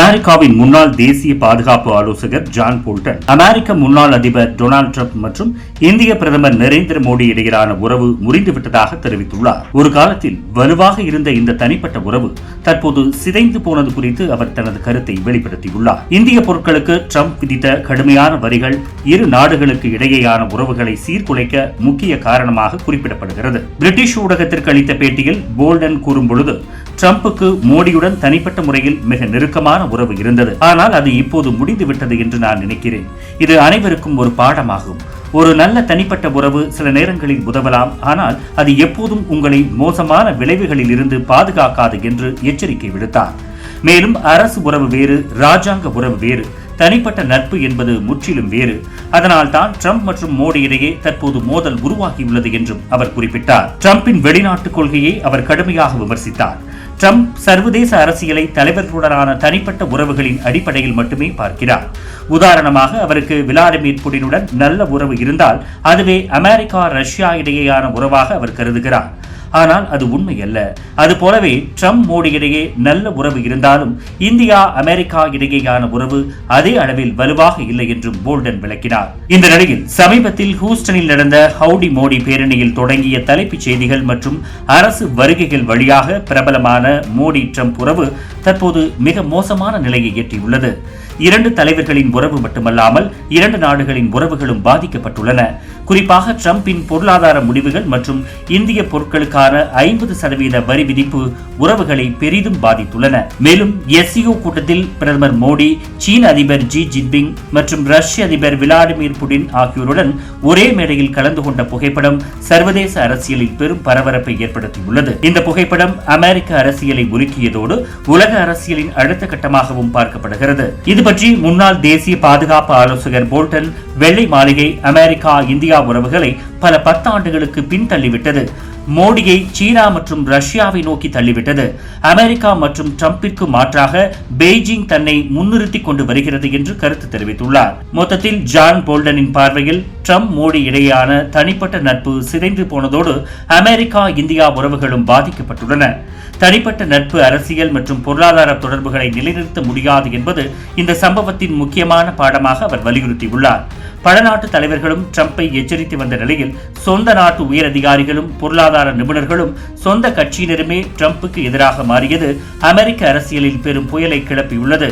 அமெரிக்காவின் முன்னாள் தேசிய பாதுகாப்பு ஆலோசகர் ஜான் போல்டன் அமெரிக்க முன்னாள் அதிபர் டொனால்டு டிரம்ப் மற்றும் இந்திய பிரதமர் நரேந்திர மோடி இடையிலான உறவு முறிந்துவிட்டதாக தெரிவித்துள்ளார். ஒரு காலத்தில் வலுவாக இருந்த இந்த தனிப்பட்ட உறவு தற்போது சிதைந்து போனது குறித்து அவர் தனது கருத்தை வெளிப்படுத்தியுள்ளார். இந்திய பொருட்களுக்கு டிரம்ப் விதித்த கடுமையான வரிகள் இரு நாடுகளுக்கு இடையேயான உறவுகளை சீர்குலைக்க முக்கிய காரணமாக குறிப்பிடப்படுகிறது. பிரிட்டிஷ் ஊடகத்திற்கு அளித்த பேட்டியில் போல்டன் கூறும்பொழுது, டிரம்புக்கு மோடியுடன் தனிப்பட்ட முறையில் மிக நெருக்கமான உறவு இருந்தது. ஆனால் அது இப்போது முடிந்துவிட்டது என்று நான் நினைக்கிறேன். இது அனைவருக்கும் ஒரு பாடமாகும். ஒரு நல்ல தனிப்பட்ட உறவு சில நேரங்களில் உதவலாம், ஆனால் அது எப்போதும் உங்களை மோசமான விளைவுகளில் இருந்து பாதுகாக்காது என்று எச்சரிக்கை விடுத்தார். மேலும் அரசு உறவு வேறு, ராஜாங்க உறவு வேறு, தனிப்பட்ட நட்பு என்பது முற்றிலும் வேறு. அதனால் தான் டிரம்ப் மற்றும் மோடி இடையே தற்போது மோதல் உருவாகியுள்ளது என்றும் அவர் குறிப்பிட்டார். டிரம்பின் வெளிநாட்டு கொள்கையை அவர் கடுமையாக விமர்சித்தார். டிரம்ப் சர்வதேச அரசியலை தலைவர்களுடனான தனிப்பட்ட உறவுகளின் அடிப்படையில் மட்டுமே பார்க்கிறார். உதாரணமாக, அவருக்கு விளாடிமிர் புடினுடன் நல்ல உறவு இருந்தால் அதுவே அமெரிக்கா ரஷ்யா இடையேயான உறவாக அவர் கருதுகிறார். ஆனால் அது உண்மை அல்ல. அதுபோலவே டிரம்ப் மோடி இடையே நல்ல உறவு இருந்தாலும் இந்தியா அமெரிக்கா இடையேயான உறவு அதே அளவில் வலுவாக இல்லை என்றும் போல்டன் விளக்கினார். இந்த நிலையில் சமீபத்தில் ஹூஸ்டனில் நடந்த ஹவுடி மோடி பேரணியில் தொடங்கிய தலைப்புச் செய்திகள் மற்றும் அரசு வருகைகள் வழியாக பிரபலமான மோடி டிரம்ப் உறவு தற்போது மிக மோசமான நிலையை எட்டியுள்ளது. இரண்டு தலைவர்களின் உறவு மட்டுமல்லாமல் இரண்டு நாடுகளின் உறவுகளும் பாதிக்கப்பட்டுள்ளன. குறிப்பாக டிரம்பின் பொருளாதார முடிவுகள் மற்றும் இந்திய பொருட்களுக்கான 50% வரி விதிப்பு உறவுகளை பெரிதும் பாதித்துள்ளன. மேலும் எஸ்சிஓ கூட்டத்தில் பிரதமர் மோடி, சீன அதிபர் ஜி ஜின்பிங் மற்றும் ரஷ்ய அதிபர் விளாடிமிர் புடின் ஆகியோருடன் ஒரே மேடையில் கலந்து கொண்ட புகைப்படம் சர்வதேச அரசியலில் பெரும் பரபரப்பை ஏற்படுத்தியுள்ளது. இந்த புகைப்படம் அமெரிக்க அரசியலை உருக்கியதோடு உலக அரசியலின் அடுத்த கட்டமாகவும் பார்க்கப்படுகிறது. இது பற்றி முன்னாள் தேசிய பாதுகாப்பு ஆலோசகர் போல்டன், வெள்ளை மாளிகை அமெரிக்கா இந்தியா உறவுகளை பல 10 ஆண்டுகளுக்கு பின் தள்ளிவிட்டது. மோடியை சீனா மற்றும் ரஷ்யாவை நோக்கி தள்ளிவிட்டது. அமெரிக்கா மற்றும் டிரம்பிற்கு மாற்றாக பெய்ஜிங் தன்னை முன்னிறுத்திக் கொண்டு வருகிறது என்று கருத்து தெரிவித்துள்ளார். மொத்தத்தில் ஜான் போல்டனின் பார்வையில் டிரம்ப் மோடி இடையேயான தனிப்பட்ட நட்பு சிதைந்து போனதோடு அமெரிக்கா இந்தியா உறவுகளும் பாதிக்கப்பட்டுள்ளன. தனிப்பட்ட நட்பு அரசியல் மற்றும் பொருளாதார தொடர்புகளை நிலைநிறுத்த முடியாது என்பது இந்த சம்பவத்தின் முக்கியமான பாடமாக அவர் வலியுறுத்தியுள்ளார். பல நாட்டு தலைவர்களும் டிரம்பை எச்சரித்து வந்த நிலையில் சொந்த நாட்டு உயர் அதிகாரிகளும் பொருளாதார நிபுணர்களும் சொந்த கட்சியினருமே டிரம்புக்கு எதிராக மாறியது அமெரிக்க அரசியலில் பெரும் புயலை கிளப்பியுள்ளது.